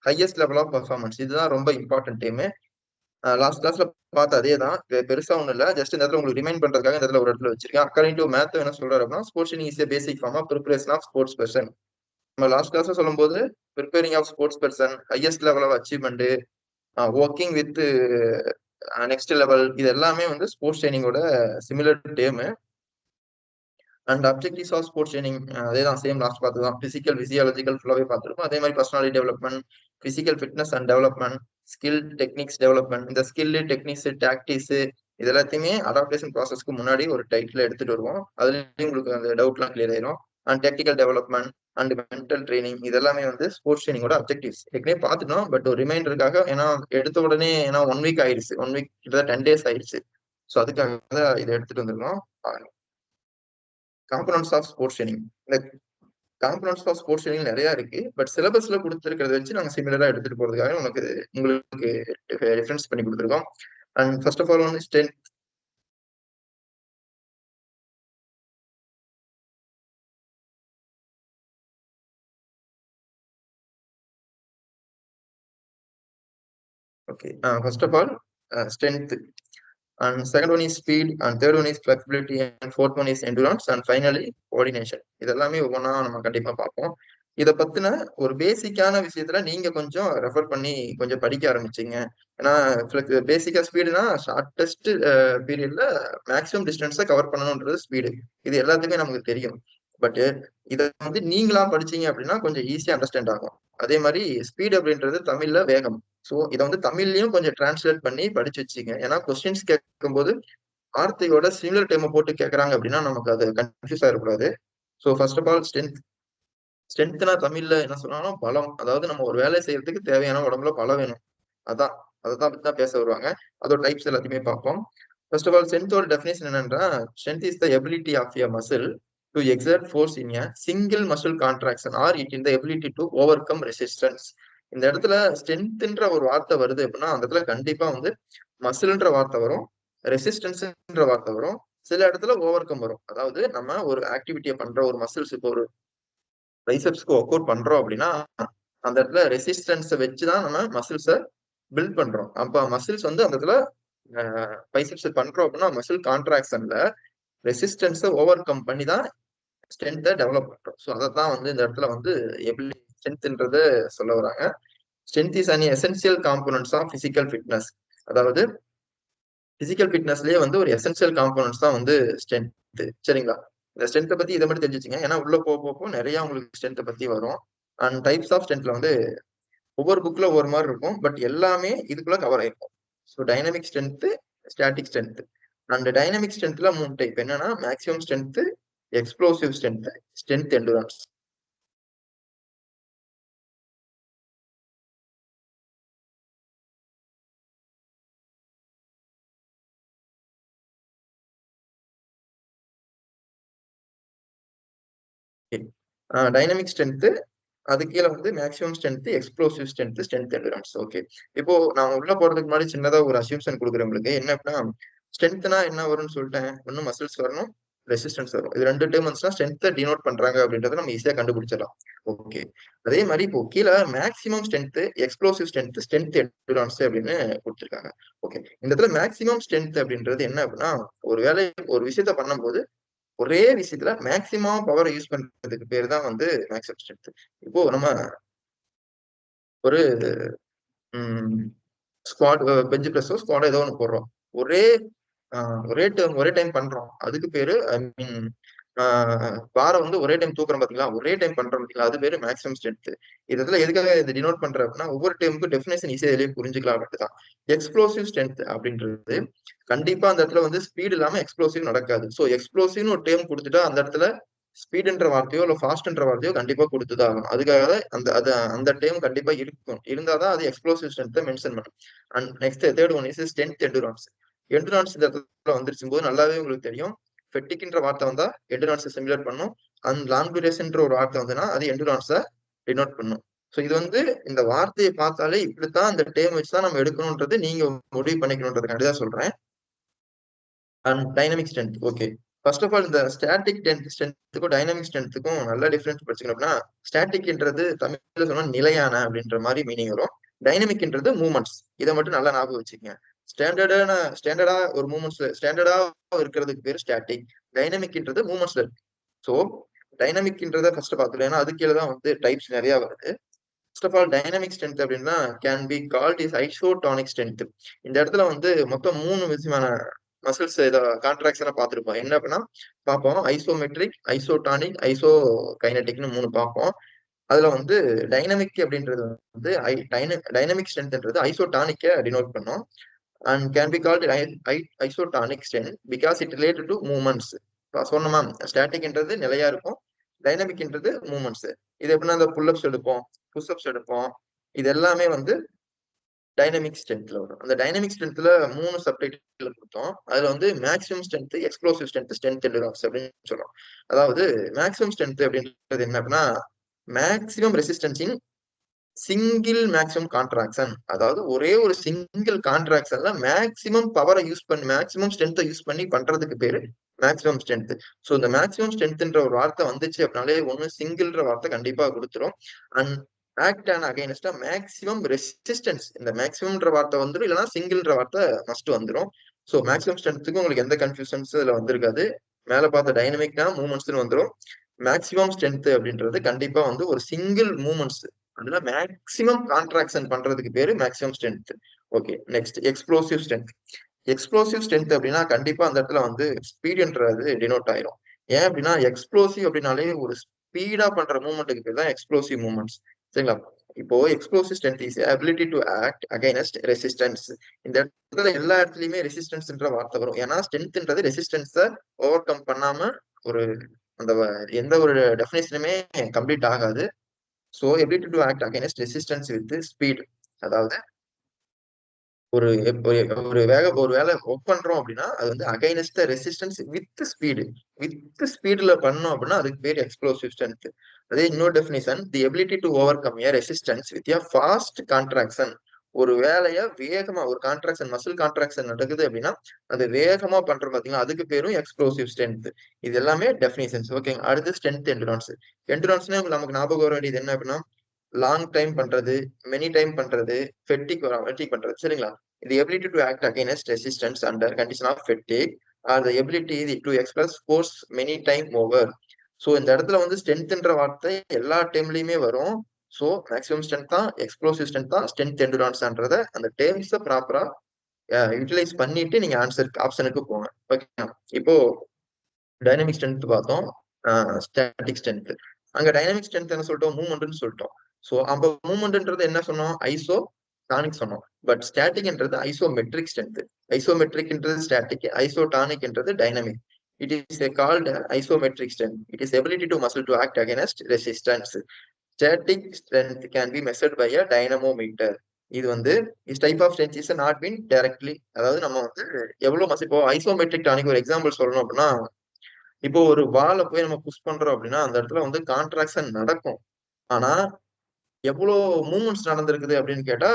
Highest level of performance. இதுதான் ரொம்ப important term. Last கிளாஸ்ல பார்த்த அதே தான், பெருசா ஒண்ணும் இல்ல. ஜஸ்ட் இந்த இடத்துல உங்களுக்கு ரிமைண்ட் பண்றதுக்காக இந்த இடத்துல ஒரு இடத்துல வச்சிருக்கேன். அக்கார்டிங் டு மேத் என்ன சொல்றாரு அப்படின்னா, sports training is a basic form of preparation of sports person. நம்ம லாஸ்ட் கிளாஸ்ல சொல்லும்போது preparing of sports person, highest level of achievement, working with next level, இது எல்லாமே வந்து ஸ்போர்ட்ஸ் ட்ரைனிங்கோட similar term. And objectives of sports training அதே தான், same last பார்த்து தான். பிசிக்கல் பிசியாலஜிக்கல் ஃபுல்லாவே பார்த்துருப்போம். அதே மாதிரி personality development, physical fitness and development, skill techniques development. இந்த ஸ்கில் டெக்னிக்ஸ் டாக்டிக்ஸ் இது எல்லாத்தையுமே அடாப்டேஷன் ப்ராசஸ்க்கு முன்னாடி ஒரு டைட்டில் எடுத்துட்டு வருவோம். அதுலயும் உங்களுக்கு அந்த டவுட்லாம் கிளியர் ஆயிரும். And technical development and mental training, இது எல்லாமே வந்து ஸ்போர்ட்ஸ் ட்ரைனிங்கோட அப்ஜெக்டிவ்ஸ். ஏற்கனவே பார்த்துட்டோம், பட் ஒரு ரிமைண்டருக்காக, ஏன்னா எடுத்த உடனே, ஏன்னா 1 வீக் ஆயிடுச்சு, 1 வீக் கிட்ட 10 days ஆயிடுச்சு. ஸோ அதுக்காக தான் இதை எடுத்துட்டு வந்துருக்கோம். Components of sports training. இந்த காம்பனன்ட்ஸ் ஆஃப் ஸ்போர்ட்ஸ் ட்ரைனிங் நிறைய இருக்கு, பட் சிலபஸ்ல கொடுத்துருக்கிறத வச்சு நாங்கள் சிமிலரா எடுத்துட்டு போறதுக்காக உங்களுக்கு ரெஃபரன்ஸ் பண்ணி கொடுத்துருக்கோம். அண்ட் ஃபர்ஸ்ட் ஆஃப் ஆல் வந்து strength. Okay, first of all strength, and second one is speed, and third one is flexibility, and fourth one is endurance, and finally coordination. இதெல்லாமே ஒவ்வொன்றா நம்ம கண்டிப்பா பார்ப்போம். இதை பத்தின ஒரு பேசிக்கான விஷயத்துல நீங்க கொஞ்சம் ரெஃபர் பண்ணி கொஞ்சம் படிக்க ஆரம்பிச்சீங்க. ஏன்னா பேசிக்கா ஸ்பீடுனா ஷார்டஸ்ட் பீரியட்ல மேக்ஸிமம் டிஸ்டன்ஸை கவர் பண்ணணும்ன்றது ஸ்பீடு. இது எல்லாத்துக்குமே நமக்கு தெரியும். பட் இதை வந்து நீங்களா படிச்சீங்க அப்படின்னா கொஞ்சம் ஈஸியா அண்டர்ஸ்டாண்ட் ஆகும். அதே மாதிரி ஸ்பீடு அப்படின்றது தமிழ்ல வேகம். ஸோ இதை வந்து தமிழ்லயும் கொஞ்சம் டிரான்ஸ்லேட் பண்ணி படிச்சு வச்சுங்க. ஏன்னா கொஸ்டின்ஸ் கேட்கும்போது வார்த்தையோட சிமிலர் டேர்மை போட்டு கேட்கறாங்க அப்படின்னா நமக்கு அது கன்ஃபியூஸ் ஆகிடக்கூடாது. ஸோ ஃபர்ஸ்ட் ஆஃப் ஆல் ஸ்ட்ரென்த்னா தமிழ்ல என்ன சொன்னாலும் பலம். அதாவது நம்ம ஒரு வேலை செய்யறதுக்கு தேவையான உடம்புல பலம் வேணும். அதான் அதான் பேச வருவாங்க. அதோட டைப்ஸ் எல்லாத்தையுமே பார்ப்போம். ஃபர்ஸ்ட் ஆஃப் ஆல் ஸ்ட்ரென்த்தோட டெஃபினேஷன் என்னன்னா, strength is the ability of a muscle to exert force in a single muscle contraction or it in the ability to overcome resistance. இந்த இடத்துல ஸ்ட்ரென்த்ன்ற ஒரு வார்த்தை வருது அப்படின்னா அந்த இடத்துல கண்டிப்பா வந்து மசில்ன்ற வார்த்தை வரும், ரெசிஸ்டன்ஸ்ன்ற வார்த்தை வரும், சில இடத்துல ஓவர் கம் வரும். அதாவது நம்ம ஒரு ஆக்டிவிட்டியை பண்ற ஒரு மசில்ஸ், இப்போ ஒரு பைசெப்ஸ்க்கு ஒர்க் அவுட் பண்றோம் அப்படின்னா அந்த இடத்துல ரெசிஸ்டன்ஸை வச்சுதான் நம்ம மசில்ஸை பில்ட் பண்றோம். அப்ப மசில்ஸ் வந்து அந்த இடத்துல பைசெப்ஸ் பண்றோம் அப்படின்னா மசில் கான்ட்ராக்ஷன்ல ரெசிஸ்டன்ஸை ஓவர் கம் பண்ணி தான் ஸ்ட்ரென்த்தை டெவலப் பண்றோம். ஸோ அதை தான் வந்து இந்த இடத்துல வந்து எப்படி ஸ்ட்ரென்த்ன்றத சொல்ல வராங்க. Strength is an essential components of physical fitness. அதாவது பிசிக்கல் ஃபிட்னஸ்லயே வந்து ஒரு எசென்சியல் காம்போனன்ட்ஸ் தான் வந்து ஸ்ட்ரென்த். சரிங்களா? இந்த ஸ்ட்ரென்த்தை பத்தி இதை மட்டும் தெரிஞ்சுச்சுங்க. ஏன்னா உள்ள போக நிறைய உங்களுக்கு ஸ்ட்ரென்த்தை பத்தி வரும். அண்ட் டைப்ஸ் ஆஃப் ஸ்ட்ரென்த்ல வந்து ஒவ்வொரு புக்ல ஒவ்வொரு மாதிரி இருக்கும், பட் எல்லாமே இதுக்குள்ள கவர் ஆயிருக்கும். So dynamic strength, static strength. And dynamic ஸ்ட்ரென்த்ல 3 டைப். என்னன்னா maximum strength, explosive strength, strength endurance. Dynamic strength, அது கீழே வந்து maximum strength, explosive strength, strength endurance. Okay, இப்போ நான் உள்ள போறதுக்கு முன்னாடி சின்னதா ஒரு அசியூம்ஷன் கொடுக்குறேன் உங்களுக்கு. என்ன அப்படின்னா, ஸ்ட்ரென்த்னா என்ன வரும்னு சொல்லிட்டேன். ஒன்னும் மசில்ஸ் வரணும், ரெசிஸ்டன்ஸ் வரும். இது 2 டேர்ம் வந்துச்சுன்னா ஸ்ட்ரென்த்தை டினோட் பண்றாங்க அப்படின்றத நம்ம ஈஸியா கண்டுபிடிச்சிடலாம். ஓகே, அதே மாதிரி இப்போ கீழே maximum strength, explosive strength, strength endurance அப்படின்னு கொடுத்துருக்காங்க. ஓகே, இந்த இடத்துல மேக்ஸிமம் ஸ்ட்ரென்த் அப்படின்றது என்ன அப்படின்னா, ஒரு வேலை ஒரு விஷயத்த பண்ணும்போது ஒரே விஷயத்துல மேக்சிமம் பவரை யூஸ் பண்றதுக்கு பேர் தான் வந்து மேக்ஸிமம் ஸ்ட்ரென்த். இப்போ நம்ம ஒரு ஸ்குவாட், பெஞ்ச் பிரஸோ ஸ்குவாட் ஏதோ ஒன்று போடுறோம். ஒரே ஒரே டைம் பண்றோம். அதுக்கு பேரு ஐ மீன் பாரை வந்து ஒரே டைம் தூக்குறோம் பாத்தீங்களா, ஒரே டைம் பண்றோம் பாத்தீங்களா, அது பேரு மேக்ஸிமம் ஸ்ட்ரென்த். இதுல எதுக்காக இது டினோட் பண்ற அப்படின்னா ஒவ்வொரு டைமுக்கும் டெஃபினேஷன் ஈஸியா இதுலயே புரிஞ்சுக்கலாம் மட்டும்தான். எக்ஸ்ப்ளோசிவ் ஸ்ட்ரென்த் அப்படின்றது கண்டிப்பா அந்த இடத்துல வந்து ஸ்பீட் இல்லாம எக்ஸ்ப்ளோசிவ் நடக்காது. ஸோ எக்ஸ்ப்ளோசிவ்னு ஒரு டேர்ம் கொடுத்துட்டா அந்த இடத்துல ஸ்பீடுன்ற வார்த்தையோ இல்ல ஃபாஸ்ட்ன்ற வார்த்தையோ கண்டிப்பா கொடுத்துதான் ஆகும். அதுக்காக அந்த டேர்ம் கண்டிப்பா இருக்கும், இருந்தாதான் அது எக்ஸ்ப்ளோசிவ் ஸ்ட்ரென்த்தை மென்ஷன் பண்ணும். And next third one is strength endurance. Endurance இந்த இடத்துல வந்துருச்சும் போது நல்லாவே உங்களுக்கு தெரியும், ஃபெட்டிக்ன்ற வார்த்தை வந்தா எண்டுரன்ஸை சிமுலேட் பண்ணும். அண்ட் லாங் டியூரேஷன்ன்ற ஒரு வார்த்தை வந்துன்னா அது எண்டுரன்ஸை டினோட் பண்ணும். ஸோ இது வந்து இந்த வார்த்தையை பார்த்தாலே இப்படித்தான் இந்த டேர்ம் வச்சுதான் நம்ம எடுக்கணும்ன்றது நீங்க முடிவு பண்ணிக்கணுன்றதுக்காண்டி தான் சொல்றேன். And dynamic strength. Okay, first of all இந்த ஸ்டாட்டிக் ஸ்ட்ரென்த்துக்கும் டைனமிக் ஸ்ட்ரென்த்துக்கும் நல்ல டிஃபரன்ஸ் படிச்சுக்கணும் அப்படின்னா, ஸ்டாட்டிக்ன்றது தமிழ்ல சொன்னா நிலையான அப்படின்ற மாதிரி மீனிங் வரும். டைனமிக்ன்றது மூவ்மெண்ட்ஸ். இதை மட்டும் நல்லா ஞாபகம் வச்சுக்கங்க. ஸ்டாண்டர்டா ஒரு மூவ்மெண்ட்ஸ்ல ஸ்டாண்டர்டா இருக்கிறதுக்கு பேர் ஸ்டாட்டிக். டைனமிக்ன்றது மூவ்மெண்ட்ஸ்ல இருக்கு. ஸோ டைனமிக்ன்றத ஃபர்ஸ்ட் பார்த்துக்கலாம். ஏன்னா அதுக்கு கீழே தான் வந்து டைப்ஸ் நிறைய வருது. First of all dynamic strength அப்படின்னா can be called is isotonic strength. இந்த இடத்துல வந்து மொத்தம் 3 விதமான மசில்ஸ் இத கான்ட்ராக்ஷனா பார்த்திருப்போம். என்ன அப்படின்னா பார்ப்போம். ஐசோமெட்ரிக், ஐசோடானிக், ஐசோ கைனடிக்னு 3 பார்ப்போம். அதுல வந்து டைனமிக் அப்படின்றது வந்து டைனமிக் ஸ்ட்ரென்த்ன்றது ஐசோடானிக்க டினோட் பண்ணும். And can be called isotonic strength because it related to movements. சொன்னோமா, ஸ்டாட்டிக்ன்றது நிலையா இருக்கும், டைனமிக்ன்றது மூவ்மெண்ட்ஸ். இது எப்படின்னா அந்த புல்அப்ஸ் எடுப்போம், புஷ்அப்ஸ் எடுப்போம், இது எல்லாமே வந்து டைனமிக் ஸ்ட்ரென்த்ல வரும். அந்த டைனமிக் ஸ்ட்ரென்த்ல 3 சப்டைட்டில் கொடுத்தோம். அதுல வந்து maximum strength, explosive strength, strength endurance அப்படின்னு சொல்றோம். அதாவது மேக்ஸிமம் ஸ்ட்ரென்த் அப்படின்றது என்ன அப்படின்னா maximum resistance in single maximum contraction. அதாவது ஒரே ஒரு சிங்கிள் கான்ட்ராக்ஷன்ல மேக்ஸிமம் பவரை யூஸ் பண்ணி மேக்ஸிமம் ஸ்ட்ரென்த்தை யூஸ் பண்ணி பண்றதுக்கு பேரு மேக்ஸிமம் ஸ்ட்ரென்த். ஸோ இந்த மேக்ஸிமம் ஸ்ட்ரென்த்ன்ற ஒரு வார்த்தை வந்துச்சு அப்படின்னாலே ஒன்னு சிங்கிள்ன்ற வார்த்தை கண்டிப்பா கொடுத்துரும். And act and against a maximum resistance. இந்த மேக்ஸிமம்ன்ற வார்த்தை வந்துடும், இல்லைன்னா சிங்கிள்ன்ற வார்த்தை மஸ்ட் வந்துடும். ஸோ மேக்ஸிமம் ஸ்ட்ரென்த்துக்கு உங்களுக்கு எந்த கன்ஃபியூஷன்ஸ் இதுல வந்திருக்காது. மேல பார்த்த டைனமிக்னா மூவ்மெண்ட்ஸ்னு வந்துடும். மேக்ஸிமம் ஸ்ட்ரென்த் அப்படின்றது கண்டிப்பா வந்து ஒரு சிங்கிள் மூவ்மெண்ட்ஸ், அதுல மேக்ஸிமம் கான்ட்ராக்ஷன் பண்றதுக்கு பேரு maximum strength. Okay, next explosive strength. Explosive strength அப்படின்னா கண்டிப்பா அந்த இடத்துல வந்து ஸ்பீடுன்றது டினோட் ஆயிரும். ஏன் அப்படின்னா எக்ஸ்ப்ளோசிவ் அப்படின்னாலே ஒரு ஸ்பீடா பண்ற மூவ்மெண்ட்டுக்கு பேர் தான் எக்ஸ்ப்ளோசிவ் மூவ்மெண்ட்ஸ். சரிங்களா? இப்போ explosive strength is ability to act against resistance. இந்த இடத்துல எல்லா இடத்துலயுமே ரெசிஸ்டன்ஸ்ன்ற வார்த்தை வரும். ஏன்னா ஸ்ட்ரென்த்ன்றது ரெசிஸ்டன்ஸை ஓவர் கம் பண்ணாம ஒரு அந்த எந்த ஒரு டெஃபினேஷனுமே கம்ப்ளீட் ஆகாது. So ability to act against resistance with speed. அதாவது ஒரு ஒரு வேலை ஒர்க் பண்றோம் அப்படின்னா அது வந்து against resistance with speed. With ஸ்பீட்ல பண்ணோம் அப்படின்னா அதுக்கு பேர் எக்ஸ்ப்ளோசிவ் ஸ்ட்ரென்த். அதே இன்னொரு definition, the ability to over come A resistance with A fast contraction. ஒரு வேலையை வேகமா ஒரு கான்ட்ராக்ஷன் மசில் கான்ட்ராக்ஷன் நடக்குது அப்படின்னா அது வேகமா பண்றோம் பாத்தீங்கன்னா அதுக்கு பேரும் எக்ஸ்ப்ளோசிவ் ஸ்ட்ரென்த். இது எல்லாமே டெஃபினிஷன்ஸ். ஓகே, அடுத்து ஸ்ட்ரென்த் எண்டுரன்ஸ். எண்டுரன்ஸ்னா நமக்கு ஞாபகம் வர வேண்டியது என்ன அப்படின்னா லாங் டைம் பண்றது, மெனி டைம் பண்றது, ஃபெட்டிக் பண்றது. சரிங்களா? The ability to act against resistance under condition of fatigue or the ability to express force many time over. So இந்த இடத்துல வந்து ஸ்ட்ரென்த்ன்ற வார்த்தை எல்லா டைம்லயுமே வரும். ஸோ மேக்ஸிமம் ஸ்ட்ரென்த் தான், எக்ஸ்ப்ளோசிவ் ஸ்ட்ரென்த் தான், ஸ்ட்ரென்த் எண்டுரான்ஸ்ன்றத அந்த டேர்ம்ஸை ப்ராப்பரா யூட்டிலைஸ் பண்ணிட்டு நீங்க ஆப்ஷனுக்கு போங்க. ஓகே, இப்போ டைனமிக் ஸ்ட்ரென்த் பார்த்தோம், ஸ்டாட்டிக் ஸ்ட்ரென்த். அங்க டைனமிக் ஸ்ட்ரென்த் என்ன சொல்லிட்டோம், மூவ்மெண்ட்னு சொல்லிட்டோம். ஸோ அப்ப மூவ்மெண்ட்ன்றது என்ன சொன்னோம், ஐசோ டானிக் சொன்னோம். பட் ஸ்டாட்டிக்ன்றது ஐசோமெட்ரிக் ஸ்ட்ரென்த். ஐசோமெட்ரிக்ன்றது ஸ்டாட்டிக், ஐசோடானிக்ன்றது dynamic. It is called isometric strength. It is ability to muscle to act against resistance. Static strength can be measured by a dynamometer. இது வந்து is type of strength is not been directly. அதாவது நம்ம வந்து எவ்வளவு muscle, இப்போ isometric tonic ஒரு example சொல்லணும் அப்படின்னா இப்போ ஒரு வாலை போய் நம்ம புஷ் பண்றோம் அப்படின்னா அந்த இடத்துல வந்து கான்ட்ராக்ஷன் நடக்கும். ஆனா எவ்வளவு மூவ்மெண்ட்ஸ் நடந்திருக்குது அப்படின்னு கேட்டா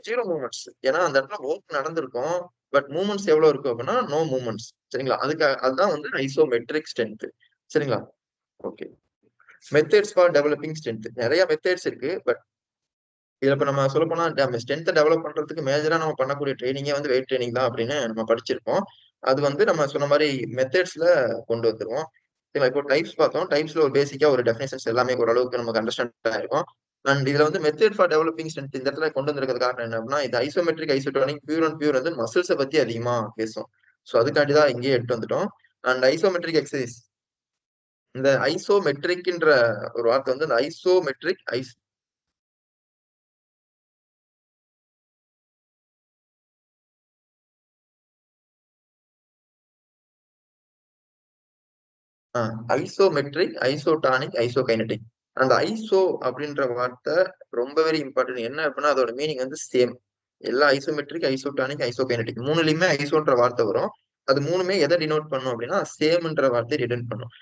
ஜீரோ மூவ்மெண்ட்ஸ். ஏன்னா அந்த இடத்துல ஒர்க் நடந்திருக்கும், பட் மூவ்மெண்ட்ஸ் எவ்வளவு இருக்கும் அப்படின்னா நோ மூவ்மெண்ட்ஸ். சரிங்களா? அதுதான் வந்து ஐசோமெட்ரிக் ஸ்ட்ரென்த். சரிங்களா? Okay, methods for developing strength. நிறைய மெத்தட்ஸ் இருக்கு. பட் இதுல இப்ப நம்ம சொல்ல போனா நம்ம ஸ்ட்ரென்த்தை டெவலப் பண்றதுக்கு மேஜரா நம்ம பண்ணக்கூடிய ட்ரைனிங்கே வந்து வெயிட் ட்ரைனிங் தான் அப்படின்னு நம்ம படிச்சிருப்போம். அது வந்து நம்ம சொன்ன மாதிரி மெத்தட்ஸ்ல கொண்டு வந்துருவோம். இப்போ டைப்ஸ் பார்த்தோம். டைப்ஸ்ல ஒரு பேசிக்கா ஒரு டெஃபினேஷன்ஸ் எல்லாமே ஓரளவுக்கு நமக்கு அண்டர்ஸ்டாண்ட் ஆயிருக்கும். அண்ட் இதுல வந்து மெத்தட் ஃபார் டெவலப்பிங் ஸ்ட்ரென்த் இந்த இடத்துல கொண்டு வந்திருக்கிறது காரணம் என்ன அப்படின்னா இது isometric isotonic pure and pure வந்து மசில்ஸை பத்தி அதிகமா பேசும். ஸோ அதுக்காண்டி தான் இங்கேயே எடுத்து வந்துட்டோம். அண்ட் ஐசோமெட்ரிக் எக்ஸசைஸ், இந்த ஐசோமெட்ரிக்ன்ற ஒரு வார்த்தை வந்து இந்த ஐசோமெட்ரிக் ஐசோமெட்ரிக், ஐசோடானிக், ஐசோகைனடிக். அந்த ஐசோ அப்படின்ற வார்த்தை ரொம்ப வெரி இம்பார்ட்டன்ட். என்ன அப்படின்னா அதோட மீனிங் வந்து சேம். எல்லா ஐசோமெட்ரிக், ஐசோடானிக், ஐசோகைனடிக் மூணுலயுமே ஐசோன்ற வார்த்தை வரும். அது மூணுமே எதை டினோட் பண்ணும் அப்படின்னா சேம்ன்ற வார்த்தை டினோட் பண்ணும்.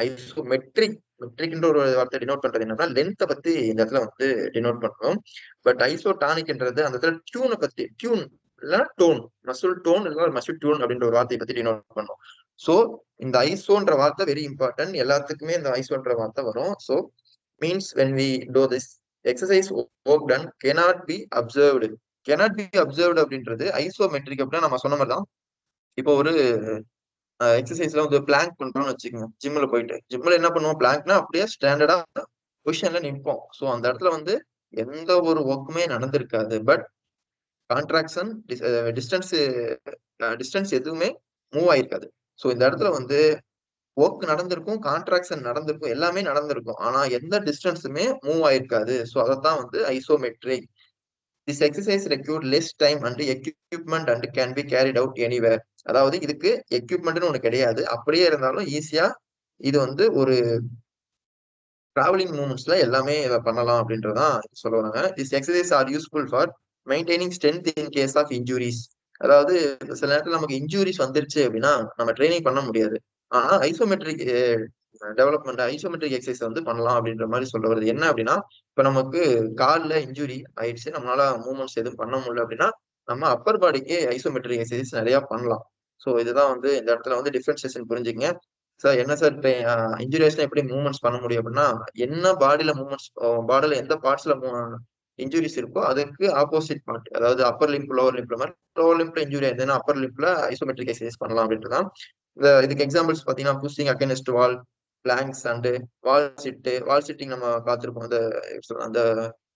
ஐசோமெட்ரிக் மெட்ரிக்ன்ற ஒரு வார்த்தை டினோட் பண்றது என்னன்னா லென்த்தை பத்தி இந்த இடத்துல வந்து டினோட் பண்ணும். பட் ஐசோடானிக்ன்றது அந்த இடத்துல டியூனை பத்தி, டியூன் இல்லைன்னா டோன், மசில் டோன் இல்லைன்னா மசில் டியூன் அப்படின்ற ஒரு வார்த்தையை பத்தி டினோட் பண்ணும். ஸோ இந்த ஐசோன்ற வார்த்தை வெரி இம்பார்ட்டன்ட். எல்லாத்துக்குமே இந்த ஐசோன்ற வார்த்தை வரும். So means when we do this exercise work done cannot be observed. Cannot be observed அப்படின்றது ஐசோமெட்ரிக் அப்படின்னா நம்ம சொன்ன மாதிரி தான். இப்போ ஒரு எக்ஸசைஸ்ல வந்து பிளாங்க் பண்றோம்னு வச்சுக்கோங்க. ஜிம்ல போயிட்டு ஜிம்ல என்ன பண்ணுவோம், பிளாங்க்னா அப்படியே ஸ்டாண்டர்டா பொசிஷன்ல நிற்போம். ஸோ அந்த இடத்துல வந்து எந்த ஒரு ஒர்க்குமே நடந்திருக்காது. பட் கான்ட்ராக்ஷன் டிஸ்டன்ஸ் டிஸ்டன்ஸ் எதுவுமே மூவ் ஆயிருக்காது. ஸோ இந்த இடத்துல வந்து ஒர்க் நடந்திருக்கும், கான்ட்ராக்ஷன் நடந்திருக்கும், எல்லாமே நடந்திருக்கும். ஆனா எந்த டிஸ்டன்ஸுமே மூவ் ஆயிருக்காது. ஸோ அதைத்தான் வந்து isometric. This exercise required less time and equipment and can be carried out anywhere. அதாவது இதுக்கு எக்யூப்மெண்ட்னு ஒண்ணு கிடையாது. அப்படியே இருந்தாலும் ஈஸியா இது வந்து ஒரு டிராவலிங் மூமெண்ட்ஸ்ல எல்லாமே இதை பண்ணலாம் அப்படின்றதான் சொல்ல வராங்க. This exercise are useful for maintaining strength in case of injuries. அதாவது சில நேரத்தில் நமக்கு இன்ஜுரிஸ் வந்துருச்சு அப்படின்னா நம்ம ட்ரைனிங் பண்ண முடியாது. ஆனா ஐசோமெட்ரிக் டெவலப்மெண்ட் ஐசோமெட்ரிக் எக்ஸசைஸ் வந்து பண்ணலாம் அப்படின்ற மாதிரி சொல்ல வருது. என்ன அப்படின்னா இப்ப நமக்கு கால்ல இன்ஜுரி ஆயிடுச்சு, நம்மளால மூவ்மெண்ட்ஸ் எதுவும் பண்ண முடியல அப்படின்னா நம்ம அப்பர் பாடிக்கு ஐசோமெட்ரிக் எக்ஸசைஸ் நிறைய பண்ணலாம். ஸோ இதுதான் வந்து இந்த இடத்துல வந்து டிஃபரன்சியேஷன் புரிஞ்சுக்கங்க. சார் என்ன சார் இன்ஜுரிஸ்ல எப்படி மூவ்மெண்ட்ஸ் பண்ண முடியும் அப்படின்னா என்ன பாடியில மூவ்மெண்ட்ஸ், பாடியில எந்த பார்ட்ஸ்ல இன்ஜுரிஸ் இருக்கோ அதுக்கு ஆப்போசிட் பார்ட், அதாவது அப்பர் லிம்ப் லோவர் லிம்ப்ல மாதிரி லோவர் லிம்ப்ல இன்ஜுரி ஆயிருந்ததுன்னா அப்பர் லிம்ப்ல ஐசோமெட்ரிக் எக்ஸசைஸ் பண்ணலாம் அப்படின்றதான். இதுக்கு எக்ஸாம்பிள்ஸ் பாத்தீங்கன்னா pushing against wall, planks and wall sitting நம்ம பார்த்திருப்போம். அந்த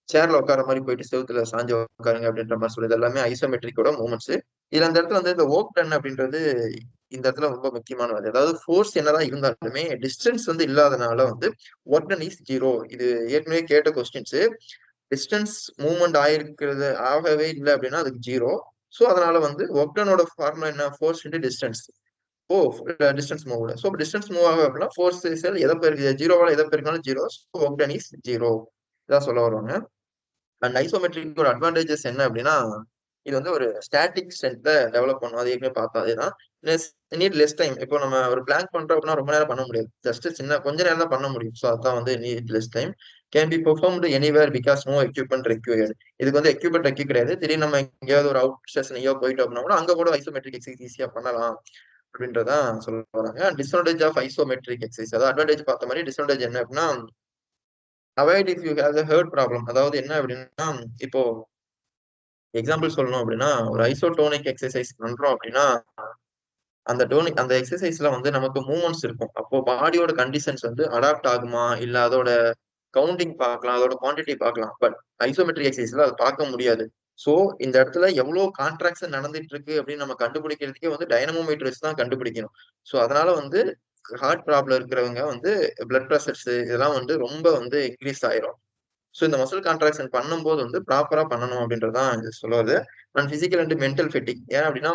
சேர்ல உட்கார மாதிரி போயிட்டு செவுத்துல சாஞ்சு உட்காருங்க அப்படின்ற மாதிரி சொல்லுது. எல்லாமே ஐசோமெட்ரிக்கோட மூவ்மெண்ட்ஸ். இதுல அந்த இடத்துல வந்து இந்த ஒர்க் டன் அப்படின்றது இந்த இடத்துல ரொம்ப முக்கியமானது. அதாவது ஃபோர்ஸ் என்னதான் இருந்தாலுமே டிஸ்டன்ஸ் வந்து இல்லாதனால வந்து ஒர்க் டன் இஸ் ஜீரோ. இது ஏற்கனவே கேட்ட கொஸ்டின்ஸ். டிஸ்டன்ஸ் மூவ்மெண்ட் ஆயிருக்கிறது ஆகவே இல்லை அப்படின்னா அதுக்கு ஜீரோ. ஸோ அதனால வந்து ஒர்க் டனோட ஃபார்முலா என்ன, ஃபோர்ஸ் இன்டு டிஸ்டன்ஸ். ஓ, distance move. So distance move ஆகும் அப்படின்னா ஃபோர்ஸ் செல் எதை பெருக்கு ஜீரோவால எதை பெருக்காலும் zero. So work done is zero. இதான் சொல்ல வருவாங்க. அண்ட் ஐசோமெட்ரிக் ஒரு அட்வான்டேஜஸ் என்ன அப்படின்னா இது வந்து ஒரு ஸ்டாட்டிக் ஸ்ட்ரென்த்தை டெவலப் பண்ணும். அது ஏற்கனவே பார்த்தோம். அதுதான் நீட் லெஸ் டைம். இப்போ நம்ம ஒரு பிளாங்க் பண்றோம் அப்படின்னா ரொம்ப நேரம் பண்ண முடியாது, ஜஸ்ட் கொஞ்ச நேரம் தான் பண்ண முடியும். ஸோ அதான் வந்து need less time. Can be performed anywhere because no equipment required. இதுக்கு வந்து எக்யூப்மெண்ட் ரெக்யூ கிடையாது. திடீர்னு நம்ம எங்கேயாவது ஒரு அவுட் ஸ்டேஷன் எங்கேயோ போயிட்டு அப்படின்னா கூட அங்க கூட ஐசோமெட்ரிக் எக்ஸசைஸ் ஈஸியா பண்ணலாம் அப்படின்றதான் சொல்ல வராங்க. டிஸ்அட்வான்டேஜ் ஆஃப் ஐசோமெட்ரிக் எக்ஸசைஸ், அதாவது அட்வான்டேஜ் பார்த்த மாதிரி டிஸ்அட்வான்டேஜ் என்ன அப்படின்னா avoid if you have the heart problem. அதாவது என்ன அப்படின்னா இப்போ எக்ஸாம்பிள் சொல்லணும் அப்படின்னா ஒரு ஐசோடோனிக் எக்ஸசைஸ் பண்றோம் அப்படின்னா அந்த எக்ஸசைஸ்ல வந்து நமக்கு மூவ்மெண்ட்ஸ் இருக்கும். அப்போ பாடியோட கண்டிஷன்ஸ் வந்து அடாப்ட் ஆகுமா இல்ல அதோட கவுண்டிங் பார்க்கலாம், அதோட குவான்டிட்டி பார்க்கலாம். பட் ஐசோமெட்ரிக் எக்ஸசைஸ்ல அதை பார்க்க முடியாது. ஸோ இந்த இடத்துல எவ்வளவு கான்ட்ராக்ஷன் நடந்துட்டு இருக்கு அப்படின்னு நம்ம கண்டுபிடிக்கிறதுக்கே வந்து டைனமோமீட்டர்ஸ் தான் கண்டுபிடிக்கணும். ஸோ அதனால வந்து ஹார்ட் ப்ராப்ளம் இருக்கிறவங்க வந்து பிளட் ப்ரெஷர்ஸ் இதெல்லாம் வந்து ரொம்ப வந்து இன்க்ரீஸ் ஆயிரும். ஸோ இந்த மசில் கான்ட்ராக்ஷன் பண்ணும்போது வந்து ப்ராப்பரா பண்ணணும் அப்படின்றதான் இது சொல்லுவது. And physical and mental ஃபெட்டிக். ஏன் அப்படின்னா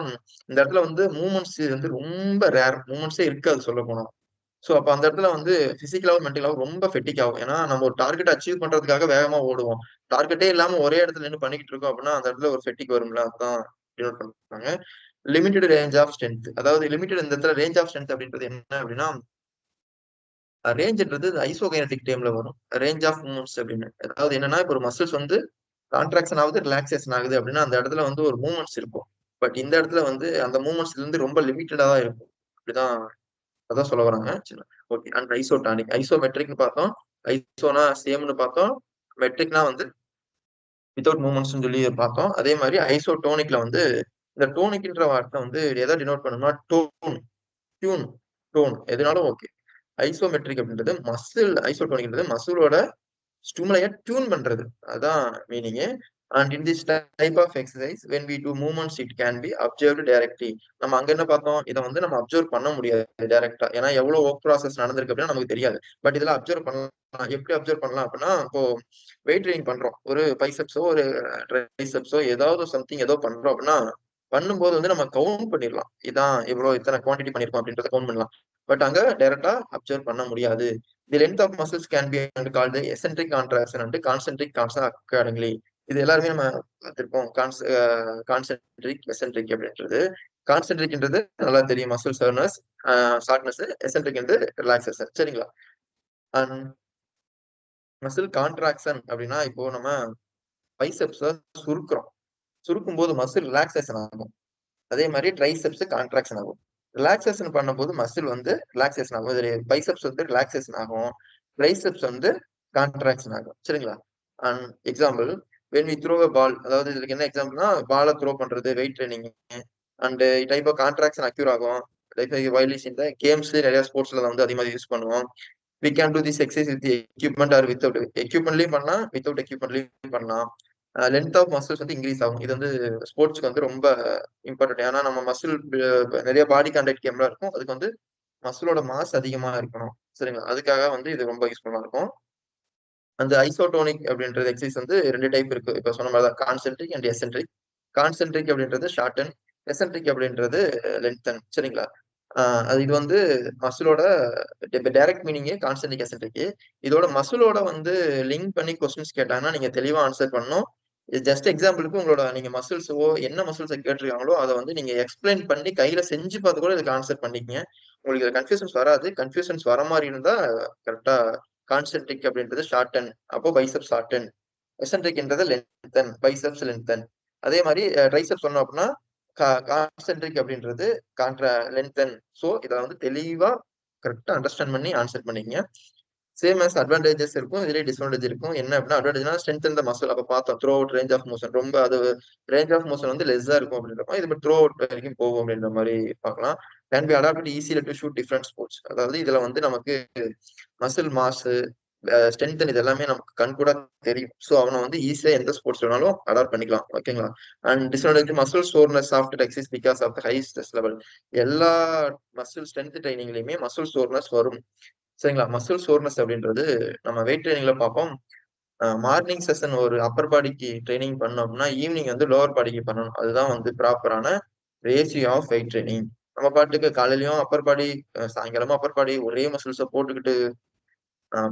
இந்த இடத்துல வந்து மூவ்மெண்ட்ஸ் வந்து ரொம்ப ரேர், மூவ்மெண்ட்ஸே இருக்காது சொல்ல போனோம். ஸோ அப்ப அந்த இடத்துல வந்து பிசிக்கலாவும் மென்டலாவும் ரொம்ப ஃபெட்டிக் ஆகும். ஏன்னா நம்ம ஒரு டார்கெட் அச்சீவ் பண்றதுக்காக வேகமா ஓடுவோம். டார்கெட்டே இல்லாம ஒரே இடத்துல நின்று பண்ணிக்கிட்டு இருக்கோம் அப்படின்னா அந்த இடத்துல ஒரு ஃபெட்டிக் வரும்ல, அதுதான் டினோட் பண்றாங்க. Limited range of strength. அதாவது லிமிடெட் இந்த இடத்துல ரேஞ்ச் ஆஃப் ஸ்ட்ரென்த் அப்படின்றது என்ன அப்படின்னா ரேஞ்ச்ன்றது ஐசோகைனடிக் டைம்ல வரும். ரேஞ்ச் ஆஃப் மூவ்மெண்ட்ஸ் அப்படின்னு. அதாவது என்னன்னா இப்போ ஒரு மசில்ஸ் வந்து கான்ட்ராக்ஷன் ஆகுது, ரிலாக்ஸேஷன் ஆகுது அப்படின்னா அந்த இடத்துல வந்து ஒரு மூவ்மெண்ட்ஸ் இருக்கும். பட் இந்த இடத்துல வந்து அந்த மூவ்மெண்ட்ஸ் வந்து ரொம்ப லிமிட்டடா தான் இருக்கும். அப்படிதான் அதான் சொல்ல வராங்க. ஓகே. அண்ட் ஐசோடானிக் ஐசோமெட்ரிக்னு பார்த்தோம். ஐசோனா சேம்னு பார்த்தோம். மெட்ரிக்னா வந்து வித்தவுட் மூவ்மெண்ட்ஸ் சொல்லி பார்த்தோம். அதே மாதிரி ஐசோடோனிக்ல வந்து இந்த டோனிக்ன்ற வார்த்தை வந்து எதை டினோட் பண்ணணும்னா டோன், டியூன், டோன் எதுனாலும் ஓகே. ஐசோமெட்ரிக் அப்படின்றது ஐசோடோனிக்ன்றது மசிலோட ஸ்டிமுலைய டியூன் பண்றது. அதான் meaning. And in this type of exercise when we do movements it can be observed directly. நம்ம அங்க என்ன பார்த்தோம், இதை வந்து நம்ம அப்சர்வ் பண்ண முடியாது டைரக்டா. ஏன்னா எவ்வளவு ஒர்க் ப்ராசஸ் நடந்திருக்கு அப்படின்னா நமக்கு தெரியாது. பட் இதுல அப்சர்வ் பண்ணலாம். எப்படி அப்சர்வ் பண்ணலாம் அப்படின்னா இப்போ வெயிட் ட்ரெயின் பண்றோம், ஒரு பைசெப்ஸோ ஒரு ட்ரைசெப்ஸோ ஏதாவது சம்திங் ஏதோ பண்றோம் அப்படின்னா பண்ணும்போது வந்து நம்ம கவுண்ட் பண்ணிடலாம். இதான் இவ்வளவு இத்தனை குவான்டிட்டி பண்ணிருக்கோம் அப்படின்றத கவுண்ட் பண்ணலாம். பட் அங்க டைரக்டா அப்சர்வ் பண்ண முடியாது. The length of muscles can be called eccentric contraction and concentric contraction accordingly. இது எல்லாருமே நம்ம பார்த்திருப்போம். கான்சென்ட்ரிக் எசென்ட்ரிக் அப்படின்றது. கான்சென்ட்ரிக்ன்றது நல்லா தெரியும், மசில் ஷார்ட்னஸ். எசென்ட்ரிக் வந்து ரிலாக்ஸேஷன். சரிங்களா? அண்ட் மசில் கான்ட்ராக்ஷன் அப்படின்னா இப்போ நம்ம பைசெப்ஸ சுருக்குறோம். சுருக்கும் போது மசில் ரிலாக்ஸேஷன் ஆகும். அதே மாதிரி ட்ரைசெப்ஸ் கான்ட்ராக்ஷன் ஆகும். ரிலாக்ஸேஷன் பண்ணும்போது மசில் வந்து ரிலாக்ஸேஷன் ஆகும். பைசப்ஸ் வந்து ரிலாக்ஸேஷன் ஆகும், ட்ரைசெப்ஸ் வந்து கான்ட்ராக்ஷன் ஆகும். சரிங்களா? And example, when we throw a ball, அதாவது இதுக்கு என்ன எக்ஸாம்பிள்னா பாலை த்ரோ பண்றது, weight training and type of contraction occur ஆகும். வைலிஸ் இந்த கேம்ஸ்ல நிறைய ஸ்போர்ட்ஸ்ல வந்து அதிகமாக யூஸ் பண்ணுவோம். We can do this exercise with equipment or without எக்யூப்மெண்ட்லயும் பண்ணலாம், வித்வுட் எக்யூப்மெண்ட்லயும் பண்ணலாம். லென்த் ஆஃப் மசில்ஸ் வந்து இன்க்ரீஸ் ஆகும். இது வந்து ஸ்போர்ட்ஸ்க்கு வந்து ரொம்ப இம்பார்ட்டன்ட். ஏன்னா நம்ம மசில் நிறைய பாடி கான்டாக்ட் கேம்லாம் இருக்கும், அதுக்கு வந்து மசிலோட மாஸ் அதிகமா இருக்கணும். சரிங்களா? அதுக்காக வந்து இது ரொம்ப யூஸ்ஃபுல்லா இருக்கும். அந்த ஐசோடோனிக் அப்படின்றது எக்ஸசைஸ் வந்து 2 டைப் இருக்கு. இப்ப சொன்ன மாதிரி தான் கான்சென்ட்ரிக் அண்ட் எசென்ட்ரிக். கான்சென்ட்ரிக் அப்படின்றது ஷார்டன், எசென்ட்ரிக் அப்படின்றது லென்த்தன். சரிங்களா? அது இது வந்து மசிலோட டைரக்ட் மீனிங்கே கான்சென்ட்ரிக் எசென்ட்ரிக். இதோட மசிலோட வந்து லிங்க் பண்ணி கொஸ்டின்ஸ் கேட்டாங்கன்னா நீங்க தெளிவா ஆன்சர் பண்ணணும். ஜஸ்ட் எக்ஸாம்பிளுக்கு உங்களோட நீங்க மசில்ஸோ என்ன மசில்ஸ் கேட்டிருக்காங்களோ அதை வந்து நீங்க எக்ஸ்பிளைன் பண்ணி கையில செஞ்சு பார்த்து கூட இதுக்கு ஆன்சர் பண்ணிக்கங்க. உங்களுக்கு இதுல கன்ஃபியூஷன்ஸ் வராது. கன்ஃபியூஷன்ஸ் வர மாதிரி இருந்தா கரெக்டா கான்சென்ட்ரிக் அப்படின்றது ஷார்டன், அப்போ பைசப் ஷார்டன். எசென்ட்ரிக்ன்றது லென்த்தன், பைசப்ஸ் லென்த்தன். அதே மாதிரி ட்ரைசெப்ஸ் சொன்னோம் அப்படின்னா கான்சென்ட்ரிக் அப்படின்றது கான்ட்ரா லென்த்தன். ஸோ இதை வந்து தெளிவா கரெக்டா அண்டர்ஸ்டாண்ட் பண்ணி ஆன்சர் பண்ணிக்கங்க. சேம் as அட்வான்டேஜஸ் இருக்கும், இதுலயே டிஸ்அட்வான்டேஜ் இருக்கும். என்ன அப்படின்னா அட்வான்டேஜ்னா ஸ்ட்ரென்த் இந்த மசில். அப்ப பார்த்தோம் throughout range of motion, ரொம்ப அது ரேஞ்ச் ஆஃப் மோஷன் வந்து லெஸ்ஸா இருக்கும் அப்படின்றப்ப இது த்ரோ அவுட் வரைக்கும் போகும் அப்படின்ற மாதிரி பார்க்கலாம். Can be adapted easily to suit different sports. அதாவது இதுல வந்து நமக்கு மசில் மாஸ், ஸ்ட்ரென்த் இது எல்லாமே நமக்கு கண் கூட தெரியும். ஸோ அவனை வந்து ஈஸியா எந்த ஸ்போர்ட்ஸ் வேணாலும் அடாப்ட் பண்ணிக்கலாம். ஓகேங்களா? And disadvantage muscle soreness after exercise because of the high stress level. எல்லா மசில் ஸ்ட்ரென்த் ட்ரைனிங்லயுமே மசில் சோர்னஸ் வரும். சரிங்களா? மசில் சோர்னஸ் அப்படின்றது நம்ம வெயிட் ட்ரைனிங்ல பார்ப்போம். மார்னிங் செஷன் ஒரு அப்பர் பாடிக்கு ட்ரைனிங் பண்ணோம் அப்படின்னா ஈவினிங் வந்து லோவர் பாடிக்கு பண்ணணும். அதுதான் வந்து ப்ராப்பரான ரேஷியோ ஆஃப் வெயிட் ட்ரைனிங். நம்ம பாட்டுக்கு காலையிலயும் அப்பர் பாடி, சாயங்காலமும் அப்பர் பாடி ஒரே மசில்ஸை போட்டுக்கிட்டு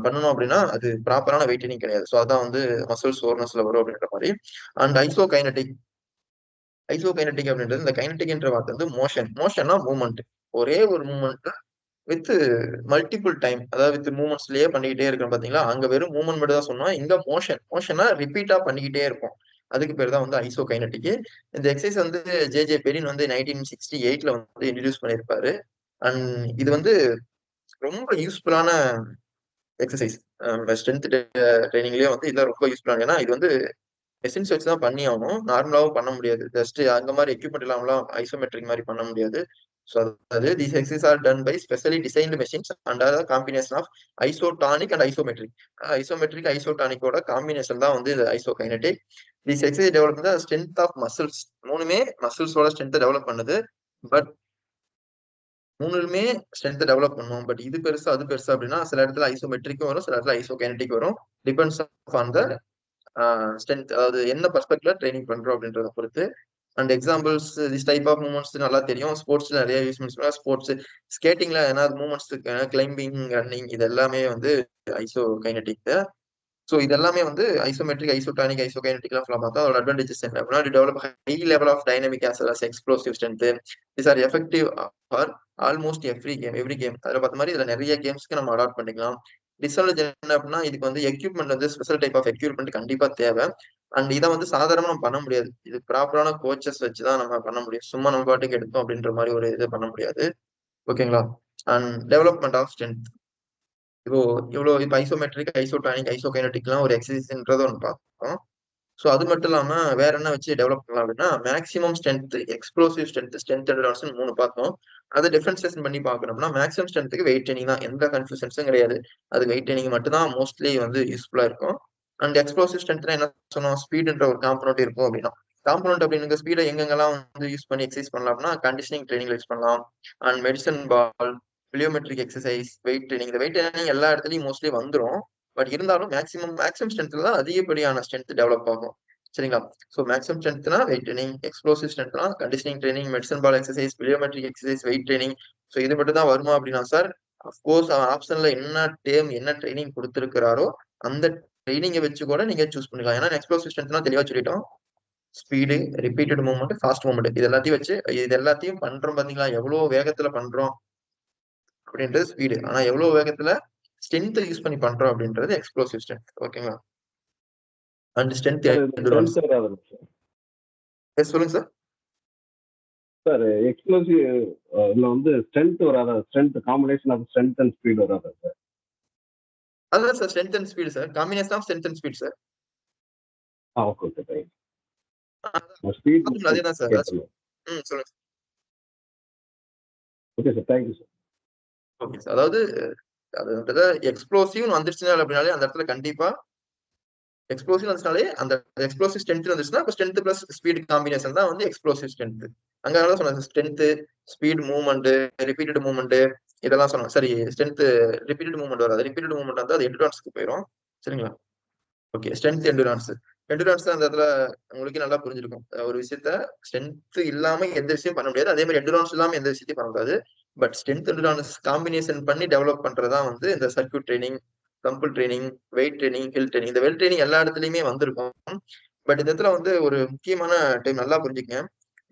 பண்ணணும் அப்படின்னா அது ப்ராப்பரான வெயிட் ட்ரைனிங் கிடையாது. ஸோ அதான் வந்து மசில் சோர்னஸ்ல வரும் அப்படின்ற மாதிரி. அண்ட் ஐசோகைனடிக். ஐசோகைனடிக் அப்படின்றது இந்த கைனடிக் என்ற வார்த்தை வந்து மோஷன்னா மூவ்மெண்ட். ஒரே ஒரு மூவ்மெண்ட் வித் மல்டிபிள் டைம், அதாவது வித் மூவ்மெண்ட்ஸ்லயே பண்ணிக்கிட்டே இருக்கோம் பாத்தீங்களா? அங்க வெறும் மூவ்மெண்ட் மட்டும் தான் சொன்னோம். இங்க மோஷனா ரிப்பீட்டா பண்ணிக்கிட்டே இருக்கும். அதுக்கு பேர் தான் வந்து ஐசோகைனடிக். இந்த எக்ஸசைஸ் வந்து ஜே பெரின் வந்து 1968ல வந்து இன்ட்ரடியூஸ் பண்ணியிருப்பாரு. அண்ட் இது வந்து ரொம்ப யூஸ்ஃபுல்லான எக்ஸசைஸ். ஸ்ட்ரென்த் ட்ரைனிங்லயே வந்து இதெல்லாம் ரொம்ப யூஸ்ஃபுல்லான, ஏன்னா இது வந்து மெஷின்ஸ் வச்சு தான் பண்ணி ஆகணும். நார்மலாவும் பண்ண முடியாது. ஜஸ்ட் அந்த மாதிரி எக்யூப்மெண்ட் இல்லாமலாம் ஐசோமெட்ரிக் மாதிரி பண்ண முடியாது. ஸோ அதாவது these exercise are done by specially designed machines and combination of isotonic and isometric. Isometric ஐசோடானிக்கோட காம்பினேஷன் தான் வந்து இது isokinetic. These exercise develop the strength of muscles. மூணுமே மசில்ஸோட ஸ்ட்ரென்த்தை டெவலப் பண்ணுது. பட் மூணுமே ஸ்ட்ரென்த் டெவலப் பண்ணும். பட் இது பெருசா அது பெருசா அப்படின்னா சில இடத்துல ஐசோமெட்ரிக்கும் வரும், சில இடத்துல ஐசோகைனடிக் வரும். டிபெண்ட்ஸ் ஆன் த ஸ்ட்ரென்த், அதாவது என்ன பர்ஸ்பெக்ட்ல ட்ரைனிங் பண்றோம் அப்படின்றத பொறுத்து. And examples this type of movements நல்லா தெரியும். ஸ்போர்ட்ஸ்ல நிறைய யூஸ் பண்ணுவோம். ஸ்போர்ட்ஸ் ஸ்கேட்டிங்ல ஏதாவது மூவ்மெண்ட்ஸ், கிளைம்பிங், ரன்னிங் இது எல்லாமே வந்து ஐசோ கைனடிக். ஸோ இது எல்லாமே வந்து ஐசோமெட்ரிக் ஐசோடானிக் ஐசோகைனடிக்லாம் பார்த்தா அதோட அட்வான்டேஜஸ் என்ன அப்படின்னா develop high level of dynamic as well as explosive strength. This are effective for almost every game. அதில் பார்த்த மாதிரி இதுல நிறைய கேம்ஸ்க்கு நம்ம அடாப்ட் பண்ணிக்கலாம். டிஸ்அட்வான்டேஜ் என்ன அப்படின்னா இதுக்கு வந்து எக்யூப்மெண்ட் வந்து ஸ்பெஷல் டைப் ஆஃப் எக்யூப்மெண்ட் கண்டிப்பா தேவை. அண்ட் இதை வந்து சாதாரணமா நம்ம பண்ண முடியாது. இது ப்ராப்பரான கோச்சஸ் வச்சுதான் நம்ம பண்ண முடியும். சும்மா நம்ம பாட்டுக்கு எடுத்தோம் அப்படின்ற மாதிரி ஒரு இது பண்ண முடியாது. ஓகேங்களா? And development of strength. இப்போ இவ்வளவு இப்ப ஐசோமெட்ரிக் ஐசோடானிக் ஐசோகைனடிக்லாம் ஒரு எக்ஸசைஸ்ன்றத ஒன்று பார்த்தோம். ஸோ அது மட்டும் இல்லாம வேற என்ன வச்சு டெவலப் பண்ணலாம் அப்படின்னா maximum strength, explosive strength, strength endurance 3 பார்த்தோம். அதை டிஃபரன்சியேஷன் பண்ணி பார்க்கணும்னா மேக்ஸிமம் ஸ்ட்ரென்த்துக்கு வெயிட் ட்ரைனிங் தான், எந்த கன்ஃபியூஷன்ஸும் கிடையாது. அது வெயிட் ட்ரைனிங் மட்டும் தான் மோஸ்ட்லி வந்து யூஸ்ஃபுல்லா இருக்கும். அண்ட் எக்ஸ்ப்ளோசிவ் ஸ்ட்ரென்த்னா என்ன சொன்னோம், ஸ்பீடுன்ற ஒரு காம்பனண்ட் இருக்கும் அப்படின்னா. காம்பனண்ட் அப்படின்னு ஸ்பீடை எங்கெங்கெல்லாம் வந்து யூஸ் பண்ணி எக்ஸசைஸ் பண்ணலாம்னா கண்டிஷனிங் ட்ரைனிங்ல யூஸ் பண்ணலாம். And medicine ball, plyometric exercise, weight training. இந்த வெயிட் ட்ரைனிங் எல்லா இடத்துலயும் மோஸ்ட்லி வந்துடும். பட் இருந்தாலும் மேக்ஸிமம் ஸ்ட்ரென்த்ல தான் அதிகப்படியான ஸ்ட்ரென்த் டெவலப் ஆகும். சரிங்களா? ஸோ மேக்ஸிமம் ஸ்ட்ரென்த்னா வெயிட் ட்ரைனிங், எக்ஸ்ப்ளோசிவ் ஸ்ட்ரென்த்னா conditioning training, medicine ball exercise, plyometric exercise, weight training. So இது மட்டும் தான் வருமா அப்படின்னா சார், அஃப்கோர்ஸ் ஆப்ஷன்ல என்ன ட்ரைனிங் கொடுத்துருக்கிறாரோ அந்த ட்ரைனிங்கை வச்சு கூட நீங்க சூஸ் பண்ணிக்கலாம். ஏன்னா எக்ஸ்ப்ளோசிவ் ஸ்ட்ரென்த்னா தெளிவா சொல்லிட்டோம். Speed, repeated movement, fast movement இது எல்லாத்தையும் பண்றோம் பாத்தீங்களா? எவ்வளவு வேகத்துல பண்றோம் அப்படின்றது ஸ்பீடு. ஆனா எவ்வளவு வேகத்துல ஸ்ட்ரென்த் யூஸ் பண்ணி பண்றோம் அப்படின்றது எக்ஸ்ப்ளோசிவ் ஸ்ட்ரென்த். ஓகேங்களா? அண்ட் ஸ்ட்ரென்த் சார் இதுல எண்டுரன்ஸ். ஸ்ட்ரென்த் ஏதாவது இருக்கு சார்? சொல்லுங்க சார். சார் எக்ஸ்ப்ளோசிவ் இதுல வந்து ஸ்ட்ரென்த் வராதா? Strength combination of strength and speed வராதா சார்? அதுதான் sir strength and speed sir, combination of strength and speed sir. Okay okay right. Speed அதேதான் சார். கேட்கணும். சொல்லுங்க. Okay sir, thank you sir. Okay sir. அதாவது அது எக்ஸ்ப்ளோசிவ் வந்துருச்சுனா அப்படின்னாலே அந்த இடத்துல கண்டிப்பா எக்ஸ்ப்ளோசிவ் வந்துச்சுனாலே அந்த எக்ஸ்ப்ளோசிவ் ஸ்ட்ரென்த் வந்துச்சுன்னா அப்ப ஸ்ட்ரென்த் பிளஸ் ஸ்பீட் காம்பினேஷன் தான் வந்து எக்ஸ்ப்ளோசிவ் ஸ்ட்ரென்த். அங்க அதான் சொன்னாங்க strength, speed, movement, repeated movement இதெல்லாம் சொன்னாங்க. சரி, ஸ்ட்ரென்த் ரிப்பீட்டட் மூவ்மெண்ட் வராது. ரிப்பீட்டட் மூவ்மெண்ட் வந்து அது எண்டுரான்ஸ்க்கு போயிடும். சரிங்களா? Okay, strength எண்டுரான்ஸ். எண்டுரான்ஸ் அந்த இடத்துல உங்களுக்கு நல்லா புரிஞ்சிருக்கும். ஒரு விஷயத்த ஸ்ட்ரென்த் இல்லாம எந்த விஷயம் பண்ண முடியாது, அதே மாதிரி எண்டுரான்ஸ் இல்லாம எந்த விஷயத்தையும் பண்ண முடியாது. பட் ஸ்ட்ரென்த் எண்டுரான்ஸ் காம்பினேஷன் பண்ணி டெவலப் பண்றதா வந்து இந்த circuit training, dumbbell training, weight training, hill training. இந்த வெயிட் ட்ரைனிங் எல்லா இடத்துலயுமே வந்திருக்கும். பட் இந்த இடத்துல வந்து ஒரு முக்கியமான டைம் நல்லா புரிஞ்சுக்கங்க.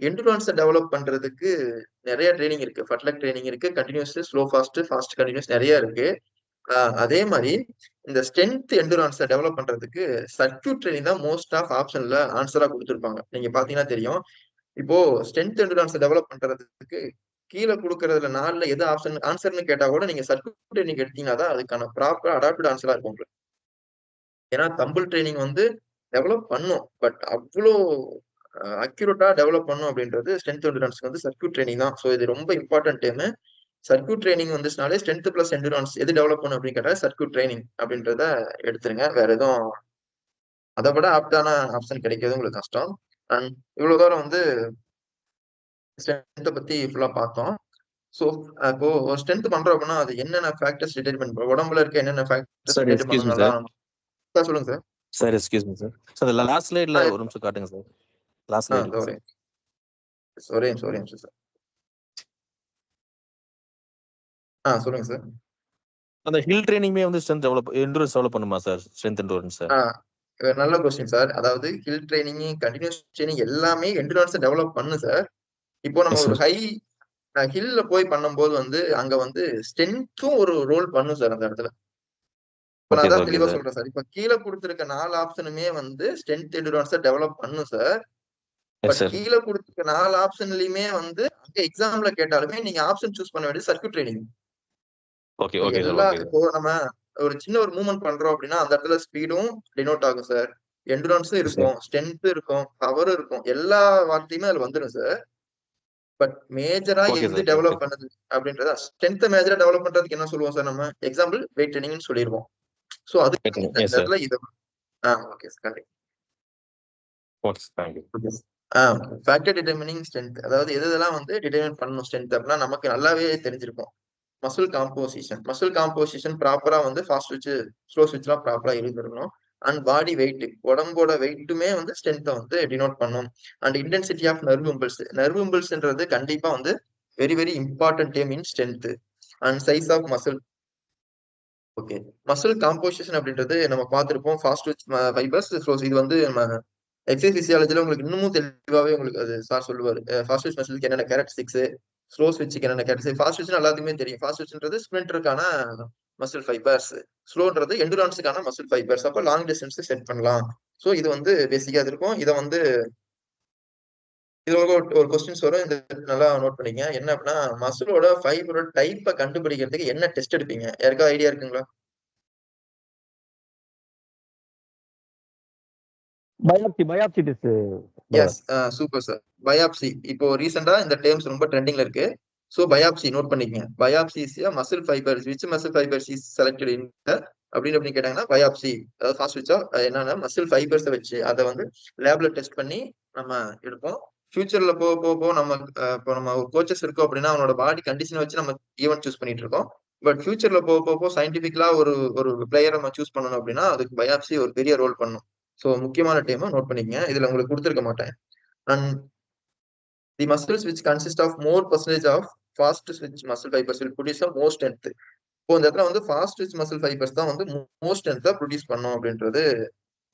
எண்டுரான்ஸை டெவலப் பண்றதுக்கு நிறைய ட்ரைனிங் இருக்கு. ஃபட்லக் ட்ரைனிங் இருக்கு, continuous, slow fast, fast continuous நிறைய இருக்கு. அதே மாதிரி இந்த ஸ்ட்ரென்த் எண்டுரான்ஸை டெவலப் பண்றதுக்கு சர்க்யூட் ட்ரைனிங் தான் மோஸ்ட் ஆஃப் ஆப்ஷன்ல ஆன்சரா கொடுத்துருப்பாங்க. நீங்க பாத்தீங்கன்னா தெரியும். இப்போ ஸ்ட்ரென்த் எண்டுரான்ஸை டெவலப் பண்றதுக்கு கீழே கொடுக்கறதுல 4ல எது ஆப்ஷன் ஆன்சர்னு கேட்டா கூட நீங்க சர்க்யூட் ட்ரைனிங் எடுத்தீங்கன்னா தான் அதுக்கான ப்ராப்பர் அடாப்டட் ஆன்சரா இருக்கும் உங்களுக்கு. ஏன்னா தம்பிள் ட்ரைனிங் வந்து டெவலப் பண்ணும், பட் அவ்வளோ அக்யூரேட்டா டெவலப் பண்ணும் அப்படின்றது ஸ்ட்ரென்த் எண்டுரான்ஸ்க்கு வந்து சர்க்யூட் ட்ரைனிங் தான். ஸோ இது ரொம்ப இம்பார்ட்டன்ட் டைம். சர்க்யூட் ட்ரைனிங் வந்துச்சுனாலே ஸ்ட்ரென்த் பிளஸ் எண்டுரான்ஸ் எது டெவலப் பண்ணும் அப்படின்னு கேட்டா சர்க்யூட் ட்ரைனிங் அப்படின்றத எடுத்துருங்க. வேற எதுவும் அதை விட ஆப்டான ஆப்ஷன் கிடைக்கிறது உங்களுக்கு கஷ்டம். அண்ட் இவ்வளவு தூரம் வந்து ஸ்ட்ரென்த்தை பத்தி ஃபுல்லா பார்த்தோம். ஸோ இப்போ ஒரு ஸ்ட்ரென்த் பண்றோம் அப்படின்னா அது என்னென்ன ஃபேக்டர்ஸ் டிடெர்மைன் பண்ணும், உடம்புல இருக்க என்னென்ன factors sir determine excuse me பண்ணணும். சார். நல்லா சொல்லுங்க sir. Sir excuse me sir. Sir last ஸ்லைட்ல ஒரு நிமிஷம் காட்டுங்க சார். லாஸ்ட் ஸ்லைட் ஒரே நிமிஷம் சார். சொல்லுங்க சார். அந்த ஹில் ட்ரைனிங்மே வந்து ஸ்ட்ரென்த் டெவலப் எண்டுரன்ஸ் டெவலப் பண்ணுமா சார்? Strength endurance sir. நல்ல கொஸ்டின் சார். அதாவது ஹில் ட்ரைனிங், கண்டினியூஸ் ட்ரைனிங் எல்லாமே எண்டுரன்ஸ் டெவலப் பண்ணு சார். இப்போ நம்ம ஒரு ஹை ஹில்ல போய் பண்ணும்போது வந்து அங்க வந்து ஸ்ட்ரென்த்தும் ஒரு ரோல் பண்ணும் சார் அந்த இடத்துல. இப்ப நான் அதான் தெளிவா சொல்றேன் சார். இப்ப கீழே கொடுத்திருக்க 4 ஆப்ஷனுமே வந்து ஸ்ட்ரென்த் எண்டுரன்ஸை டெவலப் பண்ணும் சார். பட் கீழே கொடுத்திருக்க 4 ஆப்ஷன்லயுமே வந்து அங்க எக்ஸாம்ல கேட்டாலுமே நீங்க ஆப்ஷன் சூஸ் பண்ண வேண்டியது சர்க்யூட் ட்ரைனிங். எல்லா இப்போ நம்ம ஒரு சின்ன ஒரு மூவ்மெண்ட் பண்றோம் அப்படின்னா அந்த இடத்துல ஸ்பீடும் டினோட் ஆகும் சார், எண்டுரன்ஸும் இருக்கும், ஸ்ட்ரென்த் இருக்கும், பவர் இருக்கும், எல்லா வார்த்தையுமே அதுல வந்துடும் சார். பட் மேஜரா எது டெவலப் பண்ணுது அப்படின்றத ஸ்ட்ரென்த் மேஜரா டெவலப் பண்றதுக்கு என்ன சொல்லுவோம் சார்? நம்ம எக்ஸாம்பிள் வெயிட் ட்ரைனிங்னு சொல்லிடுவோம். சோ அது இந்த இடத்துல இது okay sir. Factor determining strength, அதாவது எதெல்லாம் வந்து டிட்டர்மின் பண்ணணும் ஸ்ட்ரென்த் அப்படின்னா நமக்கு நல்லாவே தெரிஞ்சிருக்கும். மசில் காம்போசிஷன் ப்ராப்பரா வந்து ஃபாஸ்ட் ஸ்விட்ச், ஸ்லோ ஸ்விட்ச்லாம் ப்ராப்பரா இருந்திருக்கணும். அண்ட் பாடி வெயிட், உடம்போட வெயிட்டுமே வந்து ஸ்ட்ரென்த்தை வந்து டினோட் பண்ணும். அண்ட் இன்டென்சிட்டி ஆஃப் நர்வ் இம்பல்ஸ்ன்றது கண்டிப்பா வந்து very very important term in strength. And size of muscle. Okay, muscle composition அப்படின்றது நம்ம பார்த்திருப்போம். ஃபாஸ்ட் ஸ்விட்ச் ஃபைபர்ஸ், இது வந்து நம்ம எக்ஸசைஸ் பிசியாலஜில உங்களுக்கு இன்னமும் தெளிவாவே உங்களுக்கு அது சார் சொல்லுவாரு. ஃபாஸ்ட் ஸ்விட்ச் மசிலுக்கு என்னென்ன கேரக்டரிஸ்டிக்ஸ், ஸ்லோ ஸ்விட்சுக்கு என்னென்ன கேரக்டரிஸ்டிக்ஸ். ஃபாஸ்ட் ஸ்விட்ச் எல்லாத்துக்குமே தெரியும். ஃபாஸ்ட் ஸ்விட்ச்ன்றது ஸ்பிரிண்டருக்கான மசில் ஃபைபர்ஸ், ஸ்லோன்றது எண்டுரான்ஸுக்கான மசில் ஃபைபர்ஸ். அப்போ லாங் டிஸ்டன்ஸ் செட் பண்ணலாம். ஸோ இது வந்து பேசிக்கா இருக்கும். இதை வந்து இது ஒரு கொஸ்டின்ஸ் வரும், இந்த நல்லா நோட் பண்ணிக்க. என்ன அப்படின்னா மசிலோட ஃபைபரோட டைப்பை கண்டுபிடிக்கிறதுக்கு என்ன டெஸ்ட் எடுப்பீங்க? யாருக்கா ஐடியா இருக்குங்களா? Biopsy test. Yes, super sir. Biopsy இப்போ ரீசெண்டா இந்த டேர்ம்ஸ் ரொம்ப ட்ரெண்டிங்ல இருக்கு. சோ பயாப்சி நோட் பண்ணிக்கங்க. Biopsy is a muscle fibers, which muscle fibers is selected in the அப்படின்னு கேட்டாங்கன்னா பயாப்சி, அதாவது ஃபாஸ்ட் ஸ்விட்சா என்னன்னா மசில் ஃபைபர்ஸை வச்சு அதை வந்து லேப்ல டெஸ்ட் பண்ணி நம்ம எடுப்போம். ஃபியூச்சர்ல போக போக போக நம்ம இப்போ நம்ம ஒரு கோச்சஸ் இருக்கோம் அப்படின்னா அவனோட பாடி கண்டிஷனை வச்சு நம்ம ஈவென்ட் சூஸ் பண்ணிட்டு இருக்கோம். பட் ஃபியூச்சர்ல போக போக சயின்டிபிக்கலா ஒரு ஒரு பிளேயரை நம்ம சூஸ் பண்ணணும் அப்படின்னா அதுக்கு பயாப்சி ஒரு பெரிய ரோல் பண்ணும். ஸோ முக்கியமான டைம் நோட் பண்ணிக்கங்க. இதுல உங்களுக்கு கொடுத்துருக்க மாட்டேன். And the muscles which consist of more percentage of fast switch muscle fibers will produce a more strength. இப்போ இந்த இடத்துல வந்து ஃபாஸ்ட் ஸ்விட்ச் மசில் ஃபைபர்ஸ் தான் வந்து மோர் ஸ்ட்ரென்த்தை ப்ரொடியூஸ் பண்ணும் அப்படின்றது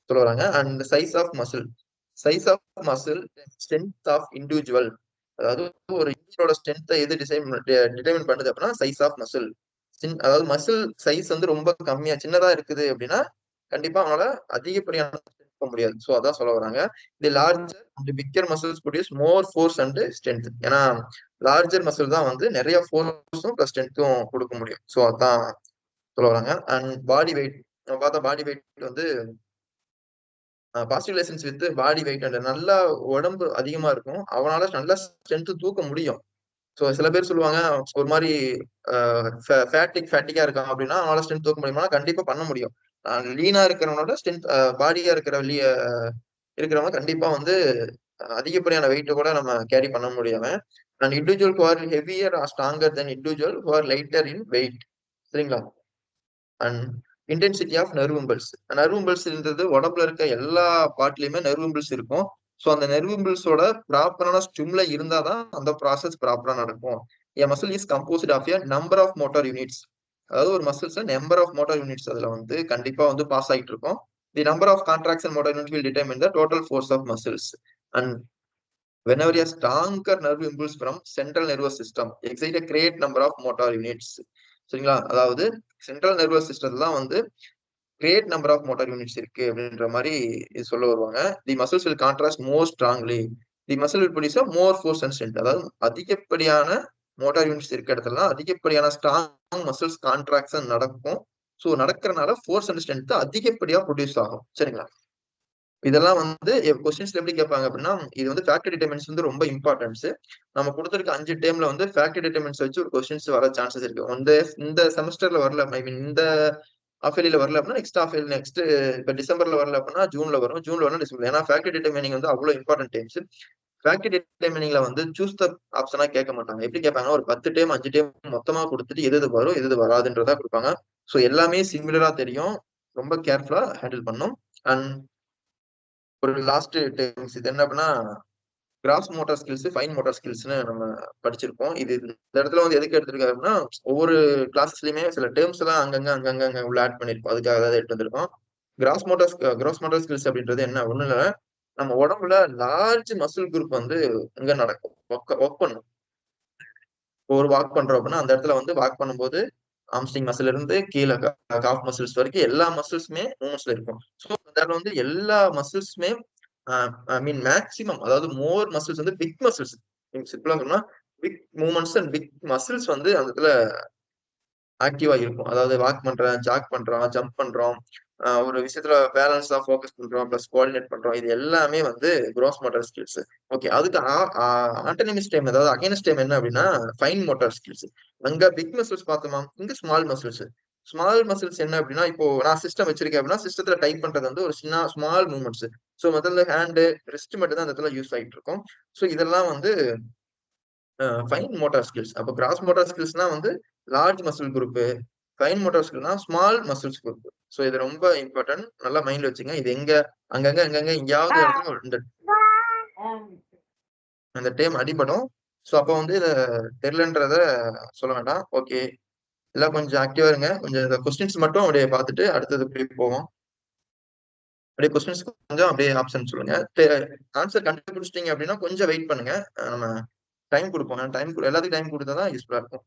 சொல்ல வராங்க. And size of muscle strength of individual, அதாவது ஒரு இண்டிவிஜுவலோட ஸ்ட்ரென்த்தை எது டிட்டர்மின் பண்ணுது அப்படின்னா சைஸ் ஆஃப் மசில். அதாவது மசில் சைஸ் வந்து ரொம்ப கம்மியா சின்னதா இருக்குது அப்படின்னா கண்டிப்பா அவனால அதிகப்படியான தூக்க முடியாது. ஸோ அதான் சொல்ல வராங்க. தி larger and bigger muscles produce more force and strength. ஏன்னா லார்ஜர் மசில் தான் வந்து நிறைய ஃபோர்ஸும் ப்ளஸ் ஸ்ட்ரென்த்தும் கொடுக்க முடியும். ஸோ அதான் சொல்ல வராங்க. அண்ட் பாடி வெயிட் பார்த்தா பாடி வெயிட் வந்து positive relations with body weight and நல்லா உடம்பு அதிகமா இருக்கும், அவனால நல்லா ஸ்ட்ரென்த் தூக்க முடியும். ஸோ சில பேர் சொல்லுவாங்க ஒரு மாதிரி ஃபேட்டிக்கா இருக்கான் அப்படின்னா அவனால ஸ்ட்ரென்த் தூக்க முடியுமா? கண்டிப்பா பண்ண முடியும். லீனா இருக்கிறவனோட ஸ்ட்ரென்த் பாடியா இருக்கிறவங்க கண்டிப்பா வந்து அதிகப்படியான வெயிட் கூட நம்ம கேரி பண்ண முடியாம. And individual who are heavier or stronger then individual who are lighter in weight. சரிங்களா? And intensity of nerve impulse. Nerve இம்பல்ஸ்ன்றது உடம்புல இருக்க எல்லா பார்ட்லயுமே நர்வ் இம்பல்ஸ் இருக்கும். ஸோ அந்த நர்வ் இம்பல்ஸோட ப்ராப்பரான ஸ்டிமுலை இருந்தாதான் அந்த ப்ராசஸ் ப்ராப்பரா நடக்கும். A muscle is composed of a number of motor units. அதாவது ஒரு muscles number of motor units அதுல வந்து கண்டிப்பா வந்து பாஸ் ஆகிட்டு இருக்கும். The number of contraction motor unit will determine the total force of muscles. And whenever a stronger nerve impulse from central nervous system excite a great number of motor units. சரிங்களா? அதாவது central nervous சிஸ்டத்துல தான் வந்து great number of motor units இருக்கு அப்படின்ற மாதிரி சொல்ல வருவாங்க. The muscles will contrast more strongly. The muscle will produce more force and strength. அதாவது அதிகப்படியான மோட்டார் யூனிட்ஸ் இருக்க இடத்துல அதிகப்படியான ஸ்ட்ராங் மசில்ஸ் கான்ட்ராக்ஷன் நடக்கும். ஸோ நடக்கிறனால ஃபோர்ஸ் அண்ட் ஸ்ட்ரென்த் அதிகப்படியா ப்ரொடியூஸ் ஆகும். சரிங்களா? இதெல்லாம் வந்து கொஸ்டின்ஸ்ல எப்படி கேட்பாங்க அப்படின்னா, இது வந்து ஃபேக்டர் டிட்டர்மினன்ஸ் வந்து ரொம்ப இம்பார்ட்டன்ஸ். நம்ம கொடுத்துருக்க 5 டேர்ம்ல வந்து ஃபேக்டர் டிட்டர்மினன்ஸ் வச்சு ஒரு கொஸ்டின்ஸ் வர சான்சஸ் இருக்கு. இந்த செமஸ்டர்ல வரல, ஐ மீன் இந்த ஆஃபேலியில வரல அப்படின்னா நெக்ஸ்ட் ஆஃபேலி நெக்ஸ்ட் இப்ப டிசம்பர்ல வரல அப்படின்னா ஜூன்ல வரும், ஜூன்ல வரணும் டிசம்பர். ஏன்னா ஃபேக்டர் டிட்டர்மினிங் வந்து அவ்வளவு இம்பார்ட்டன்ட் டேர்ம்ஸ். ஃபேக்டர் டிட்டர்மினிங்ல வந்து சூஸ் த ஆப்ஷனா கேட்க மாட்டாங்க. எப்படி கேட்பாங்க, ஒரு 10 டேர்ம் 5 டேர்ம் மொத்தமா கொடுத்துட்டு எது வரும் எது வராதுன்றதா கொடுப்பாங்க. ஸோ எல்லாமே சிமிலரா தெரியும், ரொம்ப கேர்ஃபுல்லா ஹேண்டில் பண்ணும். அண்ட் ஒரு லாஸ்ட் டேர்ம்ஸ் இது என்ன அப்படின்னா gross motor skills, fine motor ஸ்கில்ஸ்னு நம்ம படிச்சிருப்போம். இது இந்த இடத்துல வந்து எதுக்கு எடுத்திருக்காரு அப்படின்னா ஒவ்வொரு கிளாஸ்லயுமே சில டேர்ம்ஸ் எல்லாம் அங்கங்க உள்ள ஆட் பண்ணிருப்போம், அதுக்காக தான் எடுத்து வந்திருக்கோம். கிராஸ் மோட்டார் ஸ்கில்ஸ் அப்படின்றது என்ன ஒண்ணு இல்ல, நம்ம உடம்புல லார்ஜ் மசில் குரூப் வந்து இங்க நடக்கும், ஒர்க் பண்ணும். ஒரு வாக் பண்றோம் அப்படின்னா அந்த இடத்துல வந்து வாக் பண்ணும்போது ஆம்ஸ்ட்ரிங் மசில் இருந்து கீழே காஃப் மசில்ஸ் வரைக்கும் எல்லா மசில்ஸுமே மூவ்மெண்ட்ஸ்ல இருக்கும். ஸோ அந்த இடத்துல வந்து எல்லா மசில்ஸுமே ஐ மீன் மேக்ஸிமம், அதாவது மோர் மசில்ஸ் வந்து பிக் மசில்ஸ், சிம்பிளா சொன்னா big movements and big muscles வந்து அந்த இடத்துல ஆக்டிவா இருக்கும். அதாவது வாக் பண்றேன், ஜாக் பண்றோம், ஜம்ப் பண்றோம், ஒரு விஷயத்துல பேலன்ஸா ஃபோக்கஸ் பண்றோம், பிளஸ் கோஆர்டினேட் பண்றோம், இது எல்லாமே வந்து கிராஸ் மோட்டார் ஸ்கில்ஸ். ஓகே, அதுக்கு ஆன்டனிமிஸ் டைம், அதாவது அகைன்ஸ்ட் டைம் என்ன அப்படின்னா ஃபைன் மோட்டார் ஸ்கில்ஸ். அங்க பிக் மசில்ஸ் பார்த்தோமா, இங்க ஸ்மால் மசில்ஸ். ஸ்மால் மசில்ஸ் என்ன அப்படின்னா, இப்போ நான் சிஸ்டம் வச்சிருக்கேன் அப்படின்னா சிஸ்டத்துல டைப் பண்றது வந்து ஒரு சின்ன ஸ்மால் மூவ்மெண்ட்ஸ். ஸோ முதல்ல ஹேண்டு ரிஸ்ட் மட்டும் தான் அந்த இடத்துல யூஸ் ஆகிட்டு இருக்கும். ஸோ இதெல்லாம் வந்து ஃபைன் மோட்டார் ஸ்கில்ஸ். அப்போ கிராஸ் மோட்டார் ஸ்கில்ஸ்னா வந்து large muscle group, fine motor ஸ்கில்னா ஸ்மால் மசில்ஸ் குரூப். ஸோ இது ரொம்ப இம்பார்ட்டன்ட், நல்லா மைண்ட்ல வச்சுங்க. இது எங்க அங்கங்க எங்கேயாவது இடத்துல இந்த டேம் அடிபடும். ஸோ அப்போ வந்து இதை தெரியலன்றத சொல்ல வேண்டாம். ஓகே, எல்லாம் கொஞ்சம் ஆக்டிவா இருங்க. கொஞ்சம் இந்த கொஸ்டின்ஸ் மட்டும் அப்படியே பார்த்துட்டு அடுத்தது இப்படி போவோம். அப்படியே கொஸ்டின்ஸ் கொஞ்சம் அப்படியே ஆப்ஷன் சொல்லுங்க. ஆன்சர் கண்டுபிடிச்சிட்டீங்க அப்படின்னா கொஞ்சம் வெயிட் பண்ணுங்க, நம்ம டைம் கொடுப்போம். எல்லாத்துக்கும் டைம் கொடுத்தா தான் யூஸ்ஃபுல்லா இருக்கும்.